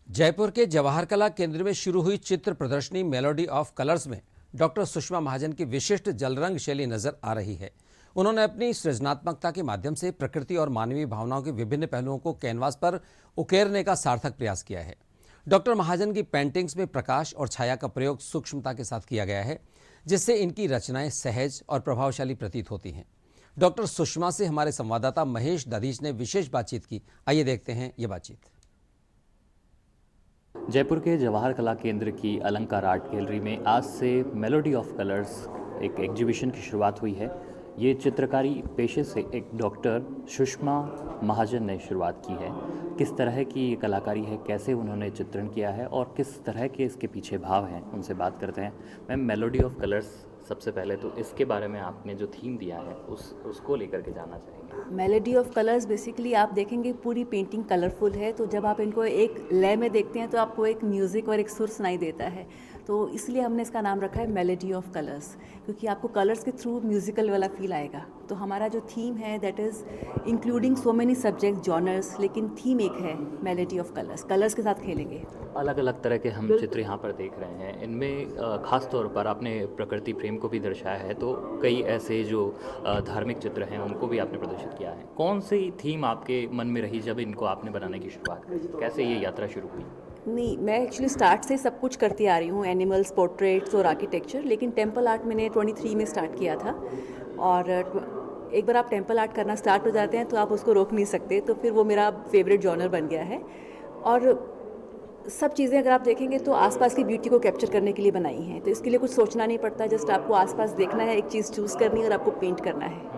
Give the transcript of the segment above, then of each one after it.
जयपुर के जवाहर कला केंद्र में शुरू हुई चित्र प्रदर्शनी मेलोडी ऑफ कलर्स में डॉक्टर सुषमा महाजन की विशिष्ट जलरंग शैली नजर आ रही है। उन्होंने अपनी सृजनात्मकता के माध्यम से प्रकृति और मानवीय भावनाओं के विभिन्न पहलुओं को कैनवास पर उकेरने का सार्थक प्रयास किया है। डॉक्टर महाजन की पेंटिंग्स में प्रकाश और छाया का प्रयोग सूक्ष्मता के साथ किया गया है, जिससे इनकी रचनाएं सहज और प्रभावशाली प्रतीत होती हैं। डॉक्टर सुषमा से हमारे संवाददाता महेश दधीच ने विशेष बातचीत की। आइए देखते हैं ये बातचीत। जयपुर के जवाहर कला केंद्र की अलंकार आर्ट गैलरी में आज से मेलोडी ऑफ कलर्स एक एग्जीबिशन की शुरुआत हुई है। ये चित्रकारी पेशे से एक डॉक्टर सुषमा महाजन ने शुरुआत की है। किस तरह की ये कलाकारी है, कैसे उन्होंने चित्रण किया है और किस तरह के इसके पीछे भाव हैं, उनसे बात करते हैं। मैम, मेलोडी ऑफ कलर्स, सबसे पहले तो इसके बारे में आपने जो थीम दिया है उसको लेकर के जानना चाहेंगे। मेलोडी ऑफ कलर्स बेसिकली आप देखेंगे पूरी पेंटिंग कलरफुल है, तो जब आप इनको एक लय में देखते हैं तो आपको एक म्यूज़िक और एक सुर सुनाई देता है, तो इसलिए हमने इसका नाम रखा है मेलोडी ऑफ कलर्स, क्योंकि आपको कलर्स के थ्रू म्यूज़िकल वाला फील आएगा। तो हमारा जो थीम है that is including so many subject genres, लेकिन थीम एक है मेलोडी ऑफ कलर्स। कलर्स के साथ खेलेंगे। अलग अलग तरह के हम चित्र यहाँ पर देख रहे हैं। इनमें खास तौर पर आपने प्रकृति प्रेम को भी दर्शाया है, तो कई ऐसे जो धार्मिक चित्र हैं उनको भी आपने प्रदर्शित किया है। कौन सी थीम आपके मन में रही जब इनको आपने बनाने की शुरुआत की? कैसे ये यात्रा शुरू हुई? नहीं, मैं एक्चुअली स्टार्ट से सब कुछ करती आ रही हूँ, एनिमल्स, पोर्ट्रेट्स और आर्किटेक्चर, लेकिन टेम्पल आर्ट मैंने 23 में स्टार्ट किया था। और एक बार आप टेम्पल आर्ट करना स्टार्ट हो जाते हैं तो आप उसको रोक नहीं सकते, तो फिर वो मेरा फेवरेट जॉनर बन गया है। और सब चीज़ें अगर आप देखेंगे तो आसपास की ब्यूटी को कैप्चर करने के लिए बनाई हैं, तो इसके लिए कुछ सोचना नहीं पड़ता, जस्ट आपको आसपास देखना है, एक चीज़ चूज़ करनी है और आपको पेंट करना है।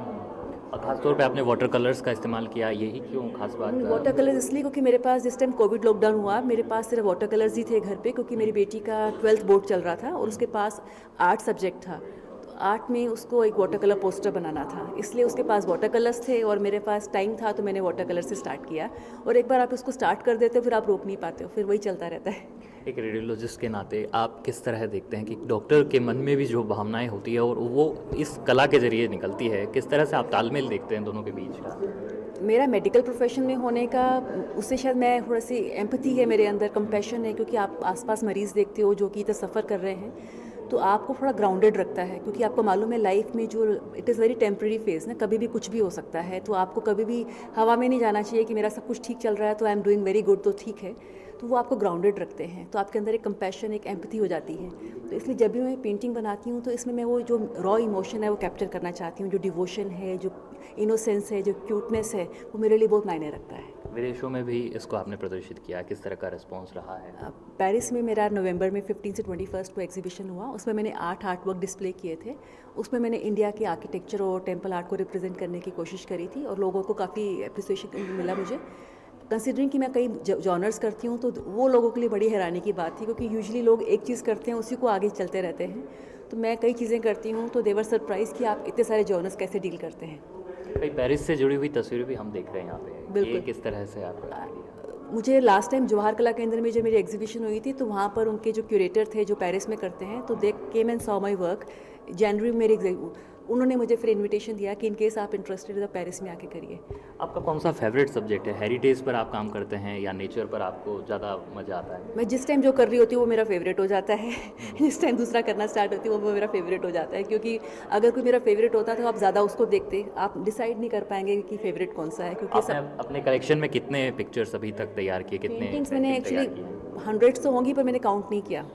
खास तौर पे आपने वाटर कलर्स का इस्तेमाल किया, यही क्यों खास बात? वाटर कलर्स इसलिए क्योंकि मेरे पास जिस टाइम कोविड लॉकडाउन हुआ, मेरे पास सिर्फ वाटर कलर्स ही थे घर पे, क्योंकि मेरी बेटी का 12th बोर्ड चल रहा था और उसके पास आर्ट सब्जेक्ट था। तो आर्ट में उसको एक वाटर कलर पोस्टर बनाना था, इसलिए उसके पास वाटर कलर्स थे और मेरे पास टाइम था, तो मैंने वाटर कलर से स्टार्ट किया। और एक बार आप उसको स्टार्ट कर देते हो फिर आप रोक नहीं पाते हो, फिर वही चलता रहता है। एक रेडियोलॉजिस्ट के नाते आप किस तरह देखते हैं कि डॉक्टर के मन में भी जो भावनाएं होती है और वो इस कला के जरिए निकलती है, किस तरह से आप तालमेल देखते हैं दोनों के बीच का? मेरा मेडिकल प्रोफेशन में होने का उससे शायद मैं थोड़ा सी एम्पैथी है मेरे अंदर, कंपैशन है, क्योंकि आप आसपास मरीज़ देखते हो जो कि इतना सफ़र कर रहे हैं, तो आपको थोड़ा ग्राउंडेड रखता है, क्योंकि आपको मालूम है लाइफ में जो it is very temporary phase ना, कभी भी कुछ भी हो सकता है। तो आपको कभी भी हवा में नहीं जाना चाहिए कि मेरा सब कुछ ठीक चल रहा है तो I am doing very good, तो ठीक है। तो वो आपको ग्राउंडेड रखते हैं, तो आपके अंदर एक कंपैशन, एक एम्पैथी हो जाती है। तो इसलिए जब भी मैं पेंटिंग बनाती हूँ तो इसमें मैं वो जो रॉ इमोशन है वो कैप्चर करना चाहती हूँ, जो डिवोशन है, जो इनोसेंस है, जो क्यूटनेस है, वो मेरे लिए बहुत मायने रखता है। विदेशों में भी इसको आपने प्रदर्शित किया, किस तरह का रिस्पॉन्स रहा है? पेरिस में मेरा नवंबर में 15 से 21 को एग्जीबिशन हुआ, उसमें मैंने आर्ट वर्क डिस्प्ले किए थे। उसमें मैंने इंडिया के आर्किटेक्चर और टेम्पल आर्ट को रिप्रेजेंट करने की कोशिश करी थी और लोगों को काफ़ी अप्रिसिएशन मिला मुझे। कंसिडरिंग कि मैं कई जॉनर्स करती हूँ, तो वो लोगों के लिए बड़ी हैरानी की बात थी, क्योंकि यूजुअली लोग एक चीज़ करते हैं उसी को आगे चलते रहते हैं। तो मैं कई चीज़ें करती हूँ, तो दे वर सरप्राइज कि आप इतने सारे जॉनर्स कैसे डील करते हैं। कई पेरिस से जुड़ी हुई तस्वीरें भी हम देख रहे हैं यहाँ पे, बिल्कुल। ये किस तरह से आप? मुझे लास्ट टाइम जवाहर कला केंद्र में जब मेरी एग्जीबिशन हुई थी, तो वहाँ पर उनके जो क्यूरेटर थे जो पेरिस में करते हैं, तो they came and saw my work. जनवरी में मेरी उन्होंने मुझे फिर इनविटेशन दिया कि इनकेस आप इंटरेस्टेड है तो पेरिस में आके करिए। आपका कौन सा फेवरेट सब्जेक्ट है? हेरिटेज पर आप काम करते हैं या नेचर पर आपको ज़्यादा मज़ा आता है? मैं जिस टाइम जो कर रही होती हूँ वो मेरा फेवरेट हो जाता है। जिस टाइम दूसरा करना स्टार्ट होती है वो मेरा फेवरेट हो जाता है, क्योंकि अगर कोई मेरा फेवरेट होता तो आप ज़्यादा उसको देखते, आप डिसाइड नहीं कर पाएंगे कि फेवरेट कौन सा है। क्योंकि सब अपने कलेक्शन में कितने पिक्चर्स अभी तक तैयार किए, कितने पेंटिंग्स मैंने एक्चुअली 100 तो होंगी पर मैंने काउंट नहीं किया,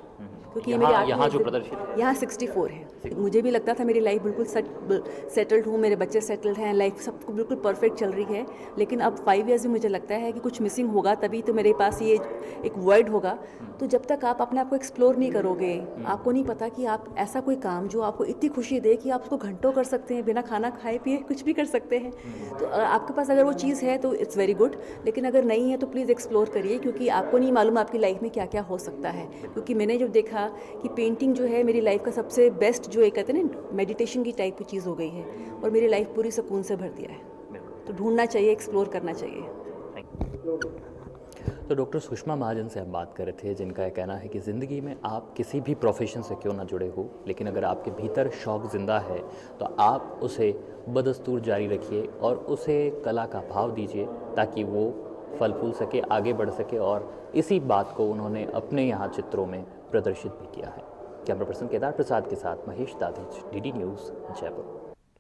क्योंकि यहाँ जो प्रदर्शित यहाँ 64 है। मुझे भी लगता था मेरी लाइफ बिल्कुल सेटल्ड हूँ, मेरे बच्चे सेटल्ड हैं, लाइफ सब बिल्कुल परफेक्ट चल रही है, लेकिन अब 5 ईयर्स में मुझे लगता है कि कुछ मिसिंग होगा, तभी तो मेरे पास ये एक वर्ड होगा। तो जब तक आप अपने आप को एक्सप्लोर नहीं करोगे, आपको नहीं पता कि आप ऐसा कोई काम जो आपको इतनी खुशी दे कि आप उसको घंटों कर सकते हैं, बिना खाना खाए पिए कुछ भी कर सकते हैं। तो आपके पास अगर वो चीज़ है तो इट्स वेरी गुड, लेकिन अगर नहीं है तो प्लीज़ एक्सप्लोर करिए, क्योंकि आपको नहीं मालूम आपकी लाइफ में क्या क्या हो सकता है। क्योंकि मैंने जब देखा कि पेंटिंग जो है मेरी लाइफ का सबसे बेस्ट, जो एक कहते हैं ना मेडिटेशन की टाइप की चीज़ हो गई है, और मेरी लाइफ पूरी सुकून से भर दिया है। तो ढूंढना चाहिए, एक्सप्लोर करना चाहिए। तो डॉक्टर सुषमा महाजन से हम बात कर रहे थे, जिनका यह कहना है कि ज़िंदगी में आप किसी भी प्रोफेशन से क्यों ना जुड़े हो, लेकिन अगर आपके भीतर शौक़ ज़िंदा है तो आप उसे बदस्तूर जारी रखिए और उसे कला का भाव दीजिए, ताकि वो फल फूल सके, आगे बढ़ सके, और इसी बात को उन्होंने अपने यहाँ चित्रों में प्रदर्शित भी किया है। कैमरा पर्सन केदार प्रसाद के साथ महेश दाधिच, डीडी न्यूज़, जयपुर।